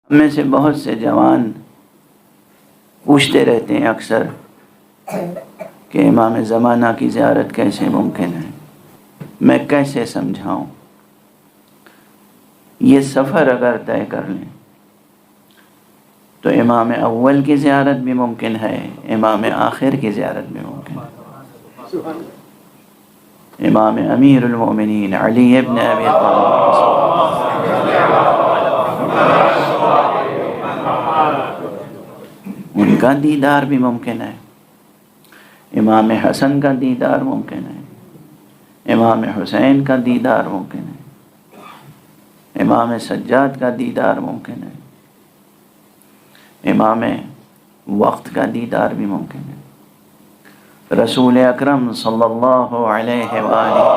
میں سے بہت سے جوان پوچھتے رہتے ہیں اکثر کہ امام زمانہ کی زیارت کیسے ممکن ہے، میں کیسے سمجھاؤں؟ یہ سفر اگر طے کر لیں تو امام اول کی زیارت بھی ممکن ہے، امام آخر کی زیارت بھی ممکن ہے۔ امام امیر المومنین علی ابن ابی طالب ان کا دیدار بھی ممکن ہے، امام حسن کا دیدار ممکن ہے، امام حسین کا دیدار ممکن ہے، امام سجاد کا دیدار ممکن ہے، امام وقت کا دیدار بھی ممکن ہے، رسول اکرم صلی اللہ علیہ وآلہ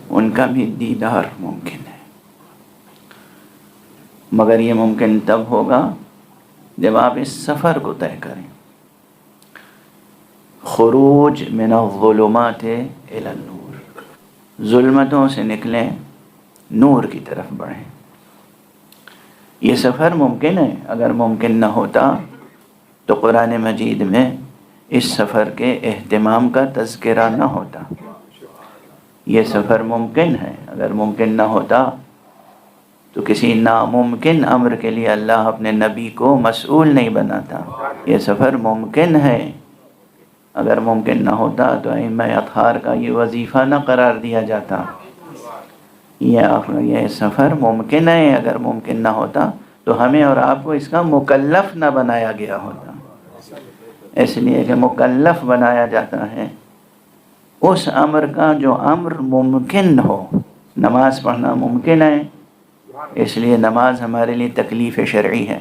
ان کا بھی دیدار ممکن ہے، مگر یہ ممکن تب ہوگا جب آپ اس سفر کو طے کریں، خروج من الظلمات الی النور، ظلمتوں سے نکلیں نور کی طرف بڑھیں۔ یہ سفر ممکن ہے، اگر ممکن نہ ہوتا تو قرآن مجید میں اس سفر کے اہتمام کا تذکرہ نہ ہوتا۔ یہ سفر ممکن ہے، اگر ممکن نہ ہوتا تو کسی ناممکن امر کے لیے اللہ اپنے نبی کو مسئول نہیں بناتا۔ یہ سفر ممکن ہے، اگر ممکن نہ ہوتا تو ائمہ اطہار کا یہ وظیفہ نہ قرار دیا جاتا۔ یہ سفر ممکن ہے، اگر ممکن نہ ہوتا تو ہمیں اور آپ کو اس کا مکلف نہ بنایا گیا ہوتا۔ اس لیے کہ مکلف بنایا جاتا ہے اس امر کا جو امر ممکن ہو۔ نماز پڑھنا ممکن ہے، اس لیے نماز ہمارے لیے تکلیف شرعی ہے،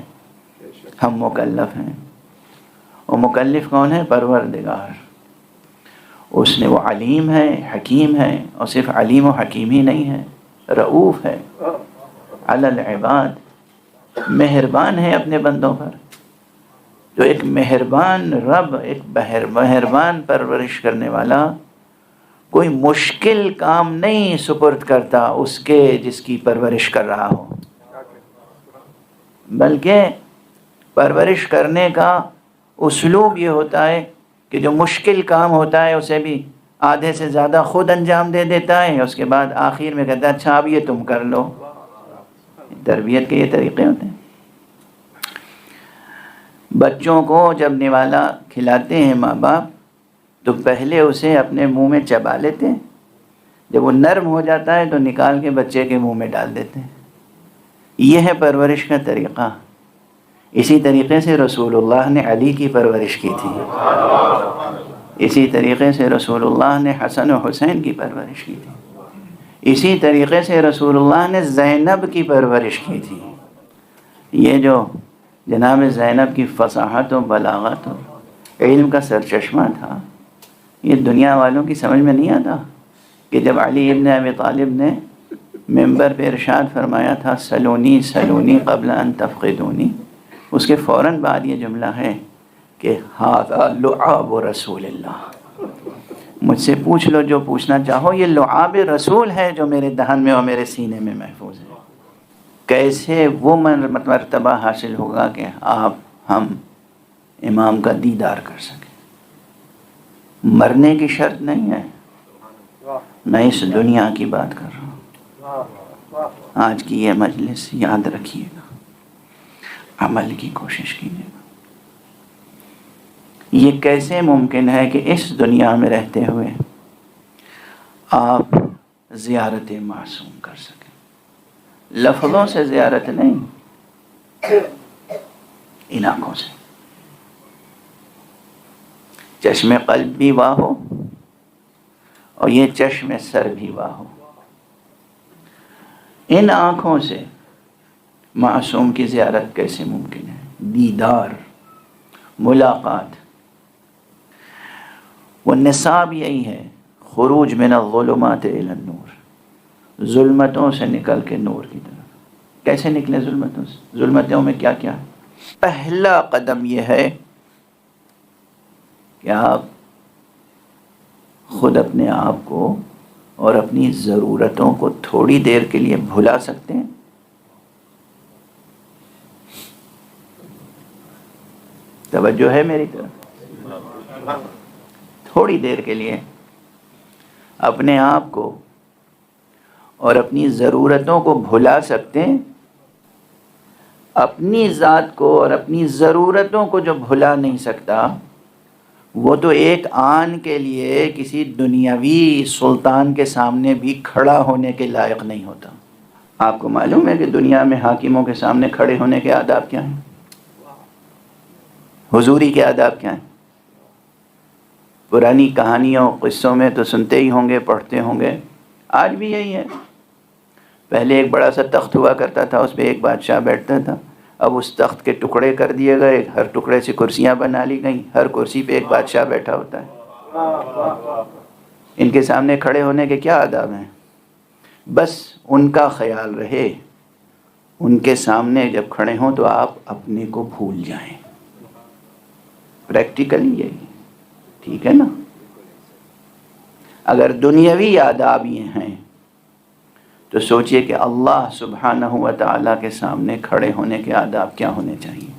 ہم مکلف ہیں۔ وہ مکلف کون ہے؟ پروردگار۔ اس نے وہ علیم ہے، حکیم ہے، اور صرف علیم و حکیم ہی نہیں ہے، رؤوف ہے علی العباد، مہربان ہے اپنے بندوں پر۔ جو ایک مہربان رب، ایک مہربان پرورش کرنے والا کوئی مشکل کام نہیں سپرد کرتا اس کے جس کی پرورش کر رہا ہو، بلکہ پرورش کرنے کا اسلوب یہ ہوتا ہے کہ جو مشکل کام ہوتا ہے اسے بھی آدھے سے زیادہ خود انجام دے دیتا ہے، اس کے بعد آخر میں کہتا ہے اچھا اب یہ تم کر لو۔ تربیت کے یہ طریقے ہوتے ہیں۔ بچوں کو جب نوالا کھلاتے ہیں ماں باپ تو پہلے اسے اپنے منہ میں چبا لیتے ہیں، جب وہ نرم ہو جاتا ہے تو نکال کے بچے کے منہ میں ڈال دیتے ہیں۔ یہ ہے پرورش کا طریقہ۔ اسی طریقے سے رسول اللہ نے علی کی پرورش کی تھی، اسی طریقے سے رسول اللہ نے حسن و حسین کی پرورش کی تھی، اسی طریقے سے رسول اللہ نے زینب کی پرورش کی تھی۔ یہ جو جناب زینب کی فصاحت و بلاغت و علم کا سرچشمہ تھا، یہ دنیا والوں کی سمجھ میں نہیں آتا کہ جب علی ابن ابی طالب نے ممبر پہ ارشاد فرمایا تھا سلونی سلونی قبل ان تفقدونی، اس کے فوراً بعد یہ جملہ ہے کہ ھذا لعاب رسول اللہ، مجھ سے پوچھ لو جو پوچھنا چاہو، یہ لعاب رسول ہے جو میرے دہن میں اور میرے سینے میں محفوظ ہے۔ کیسے وہ مرتبہ حاصل ہوگا کہ ہم امام کا دیدار کر سکیں؟ مرنے کی شرط نہیں ہے، میں اس دنیا کی بات کر رہا ہوں۔ آج کی یہ مجلس یاد رکھیے گا، عمل کی کوشش کیجیے گا۔ یہ کیسے ممکن ہے کہ اس دنیا میں رہتے ہوئے آپ زیارت معصوم کر سکیں؟ لفظوں سے زیارت نہیں، ان آنکھوں سے۔ چشم قلب بھی واہ ہو اور یہ چشم سر بھی واہ ہو، ان آنکھوں سے معصوم کی زیارت کیسے ممکن ہے؟ دیدار، ملاقات۔ وہ نصاب یہی ہے، خروج من الظلمات الی النور، ظلمتوں سے نکل کے نور کی طرف۔ کیسے نکلے ظلمتوں سے؟ ظلمتوں میں کیا کیا ہے؟ پہلا قدم یہ ہے کہ آپ خود اپنے آپ کو اور اپنی ضرورتوں کو تھوڑی دیر کے لیے بھلا سکتے ہیں؟ توجہ ہے میری طرف؟ تھوڑی دیر کے لیے اپنے آپ کو اور اپنی ضرورتوں کو بھلا سکتے ہیں؟ اپنی ذات کو اور اپنی ضرورتوں کو جو بھلا نہیں سکتا، وہ تو ایک آن کے لیے کسی دنیاوی سلطان کے سامنے بھی کھڑا ہونے کے لائق نہیں ہوتا۔ آپ کو معلوم ہے کہ دنیا میں حاکموں کے سامنے کھڑے ہونے کے آداب کیا ہیں؟ حضوری کے آداب کیا ہیں؟ پرانی کہانیوں قصوں میں تو سنتے ہی ہوں گے، پڑھتے ہوں گے، آج بھی یہی ہے۔ پہلے ایک بڑا سا تخت ہوا کرتا تھا، اس پہ ایک بادشاہ بیٹھتا تھا، اب اس تخت کے ٹکڑے کر دیے گئے، ہر ٹکڑے سے کرسیاں بنا لی گئیں، ہر کرسی پہ ایک بادشاہ بیٹھا ہوتا ہے۔ ان کے سامنے کھڑے ہونے کے کیا آداب ہیں؟ بس ان کا خیال رہے، ان کے سامنے جب کھڑے ہوں تو آپ اپنے کو بھول جائیں۔ پریکٹیکلی یہی، ٹھیک ہے نا؟ اگر دنیاوی آداب یہ ہیں تو سوچئے کہ اللہ سبحانہ و تعالیٰ کے سامنے کھڑے ہونے کے آداب کیا ہونے چاہیے۔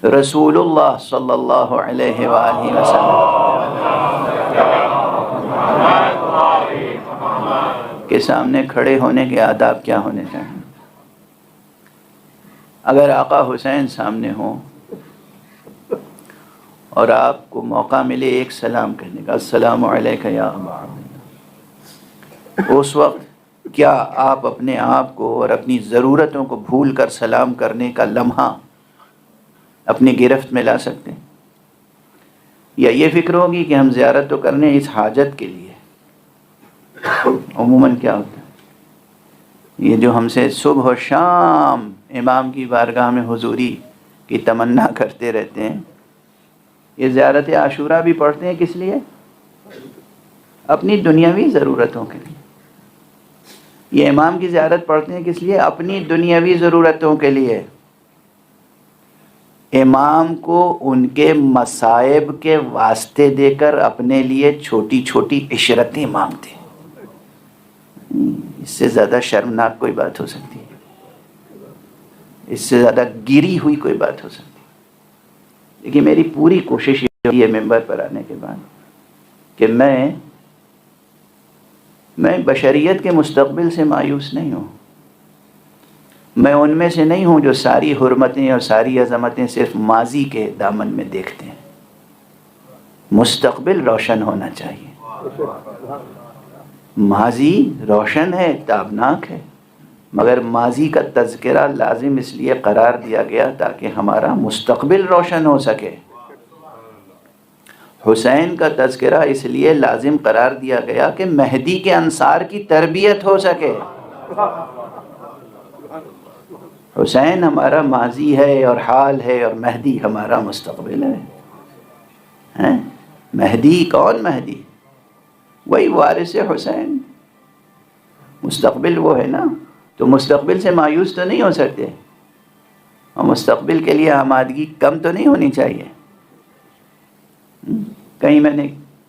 رسول اللہ صلی اللہ علیہ وآلہ وسلم کے سامنے کھڑے ہونے کے آداب کیا ہونے چاہیے۔ اگر آقا حسین سامنے ہوں اور آپ کو موقع ملے ایک سلام کہنے کا، السلام علیکہ یا ابا عبداللہ، اس وقت کیا آپ اپنے آپ کو اور اپنی ضرورتوں کو بھول کر سلام کرنے کا لمحہ اپنی گرفت میں لا سکتے ہیں؟ یا یہ فکر ہوگی کہ ہم زیارت تو کرنے اس حاجت کے لیے؟ عموماً کیا ہوتا ہے، یہ جو ہم سے صبح و شام امام کی بارگاہ میں حضوری کی تمنا کرتے رہتے ہیں، یہ زیارت عاشورہ بھی پڑھتے ہیں کس لیے؟ اپنی دنیاوی ضرورتوں کے لیے۔ یہ امام کی زیارت پڑھتے ہیں کس لیے؟ اپنی دنیاوی ضرورتوں کے لیے۔ امام کو ان کے مصائب کے واسطے دے کر اپنے لیے چھوٹی چھوٹی عشرتیں مانگتے ہیں۔ اس سے زیادہ شرمناک کوئی بات ہو سکتی ہے؟ اس سے زیادہ گری ہوئی کوئی بات ہو سکتی ہے؟ لیکن میری پوری کوشش یہ ممبر پر آنے کے بعد کہ میں بشریت کے مستقبل سے مایوس نہیں ہوں۔ میں ان میں سے نہیں ہوں جو ساری حرمتیں اور ساری عظمتیں صرف ماضی کے دامن میں دیکھتے ہیں۔ مستقبل روشن ہونا چاہیے۔ ماضی روشن ہے، تابناک ہے، مگر ماضی کا تذکرہ لازم اس لیے قرار دیا گیا تاکہ ہمارا مستقبل روشن ہو سکے۔ حسین کا تذکرہ اس لیے لازم قرار دیا گیا کہ مہدی کے انصار کی تربیت ہو سکے۔ حسین ہمارا ماضی ہے اور حال ہے، اور مہدی ہمارا مستقبل ہے۔ مہدی کون؟ مہدی وہی وارث حسین، مستقبل وہ ہے نا۔ تو مستقبل سے مایوس تو نہیں ہو سکتے، اور مستقبل کے لیے آمادگی کم تو نہیں ہونی چاہیے۔ کہیں میں نے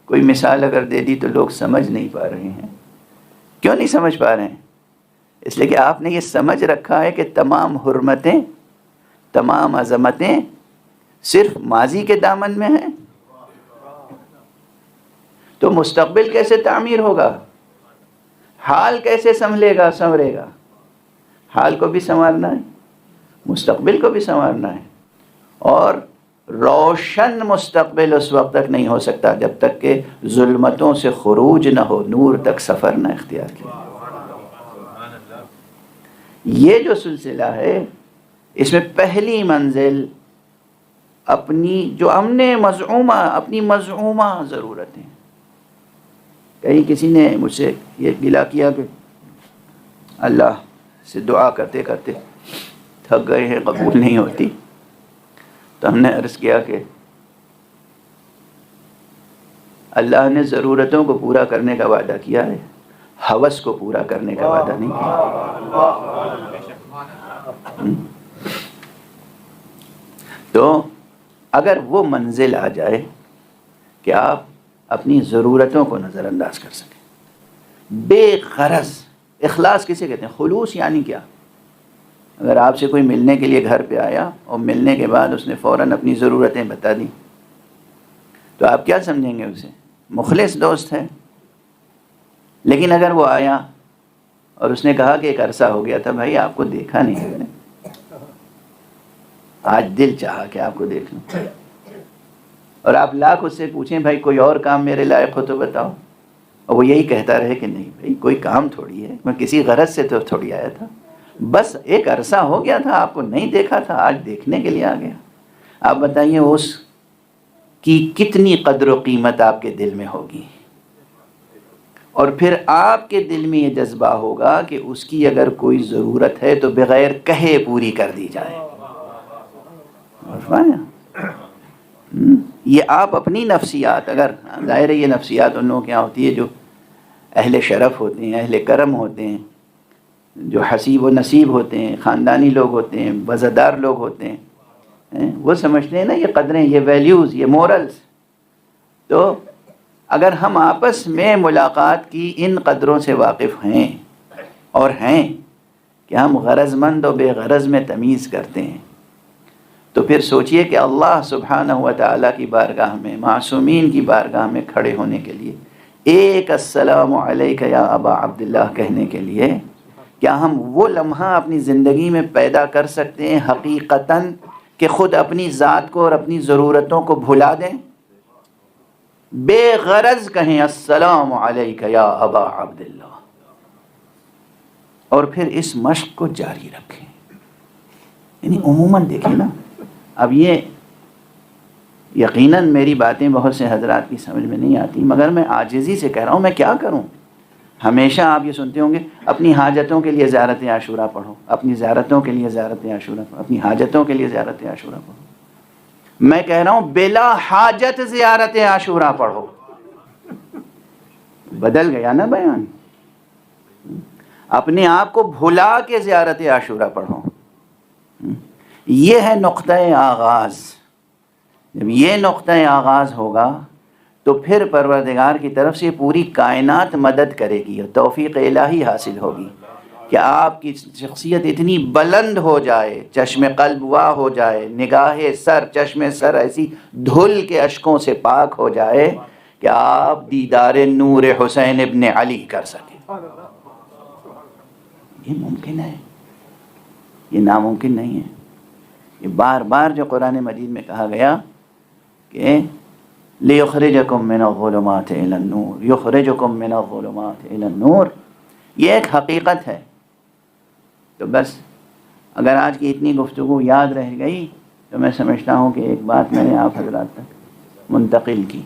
کوئی مثال اگر دے دی تو لوگ سمجھ نہیں پا رہے ہیں۔ کیوں نہیں سمجھ پا رہے ہیں؟ اس لیے کہ آپ نے یہ سمجھ رکھا ہے کہ تمام حرمتیں، تمام عظمتیں صرف ماضی کے دامن میں ہیں۔ تو مستقبل کیسے تعمیر ہوگا؟ حال کیسے سنورے گا؟ حال کو بھی سنوارنا ہے، مستقبل کو بھی سنوارنا ہے، اور روشن مستقبل اس وقت تک نہیں ہو سکتا جب تک کہ ظلمتوں سے خروج نہ ہو، نور تک سفر نہ اختیار کیا۔ یہ جو سلسلہ ہے، اس میں پہلی منزل اپنی جو اپنی مزعومہ ضرورتیں۔ کہیں کسی نے مجھ سے یہ گلا کیا کہ اللہ سے دعا کرتے کرتے تھک گئے ہیں، قبول نہیں ہوتی، تو ہم نے عرض کیا کہ اللہ نے ضرورتوں کو پورا کرنے کا وعدہ کیا ہے، ہوس کو پورا کرنے کا وعدہ نہیں کیا۔ تو اگر وہ منزل آ جائے کہ آپ اپنی ضرورتوں کو نظر انداز کر سکیں، بے غرض. اخلاص کسے کہتے ہیں؟ خلوص یعنی کیا؟ اگر آپ سے کوئی ملنے کے لیے گھر پہ آیا اور ملنے کے بعد اس نے فوراً اپنی ضرورتیں بتا دیں تو آپ کیا سمجھیں گے اسے؟ مخلص دوست ہے. لیکن اگر وہ آیا اور اس نے کہا کہ ایک عرصہ ہو گیا تھا بھائی آپ کو دیکھا نہیں میں نے, آج دل چاہا کہ آپ کو دیکھ لوں, اور آپ لاکھ اس سے پوچھیں بھائی کوئی اور کام میرے لائق ہو تو بتاؤ, اور وہ یہی کہتا رہے کہ نہیں بھائی کوئی کام تھوڑی ہے, میں کسی غرض سے تو تھوڑی آیا تھا, بس ایک عرصہ ہو گیا تھا آپ کو نہیں دیکھا تھا, آج دیکھنے کے لیے آ گیا. آپ بتائیے اس کی کتنی قدر و قیمت آپ کے دل میں ہوگی. اور پھر آپ کے دل میں یہ جذبہ ہوگا کہ اس کی اگر کوئی ضرورت ہے تو بغیر کہے پوری کر دی جائے. یہ آپ اپنی نفسیات, اگر ظاہر ہے یہ نفسیات ان لوگوں کے یہاں ہوتی ہے جو اہل شرف ہوتے ہیں, اہل کرم ہوتے ہیں, جو حسیب و نصیب ہوتے ہیں, خاندانی لوگ ہوتے ہیں, وزادار لوگ ہوتے ہیں, وہ سمجھتے ہیں نا یہ قدریں, یہ ویلیوز, یہ مورلز. تو اگر ہم آپس میں ملاقات کی ان قدروں سے واقف ہیں اور ہیں کہ ہم غرض مند و بے غرض میں تمیز کرتے ہیں, تو پھر سوچئے کہ اللہ سبحانہ و تعالیٰ کی بارگاہ میں, معصومین کی بارگاہ میں کھڑے ہونے کے لیے ایک السلام علیک یا ابا عبداللہ کہنے کے لیے کیا ہم وہ لمحہ اپنی زندگی میں پیدا کر سکتے ہیں حقیقتاً کہ خود اپنی ذات کو اور اپنی ضرورتوں کو بھلا دیں, بے غرض کہیں السلام علیک یا ابا عبداللہ, اور پھر اس مشق کو جاری رکھیں. یعنی عموماً دیکھیں نا, اب یہ یقیناً میری باتیں بہت سے حضرات کی سمجھ میں نہیں آتی, مگر میں عاجزی سے کہہ رہا ہوں, میں کیا کروں. ہمیشہ آپ یہ سنتے ہوں گے اپنی حاجتوں کے لیے زیارت عاشورہ پڑھو, اپنی زیارتوں کے لیے زیارت عاشورہ پڑھو, اپنی حاجتوں کے لیے زیارت عاشورہ پڑھو. میں کہہ رہا ہوں بلا حاجت زیارت عاشورہ پڑھو. بدل گیا نا بیان. اپنے آپ کو بھلا کے زیارت عاشورہ پڑھو. یہ ہے نقطہ آغاز. جب یہ نقطہ آغاز ہوگا تو پھر پروردگار کی طرف سے پوری کائنات مدد کرے گی اور توفیق الہی حاصل ہوگی کہ آپ کی شخصیت اتنی بلند ہو جائے, چشم قلب واہ ہو جائے, نگاہ سر, چشم سر ایسی دھل کے اشکوں سے پاک ہو جائے کہ آپ دیدار نور حسین ابن علی کر سکیں. یہ ممکن ہے, یہ ناممکن نہیں ہے. یہ بار بار جو قرآن مجید میں کہا گیا کہ لِيُخْرِجَكُم مِّنَ الظُّلُمَاتِ إِلَى النُّورِ يُخْرِجُكُم مِّنَ الظُّلُمَاتِ إِلَى النُّورِ, یہ ایک حقیقت ہے. تو بس اگر آج کی اتنی گفتگو یاد رہ گئی تو میں سمجھتا ہوں کہ ایک بات میں نے آپ حضرات تک منتقل کی.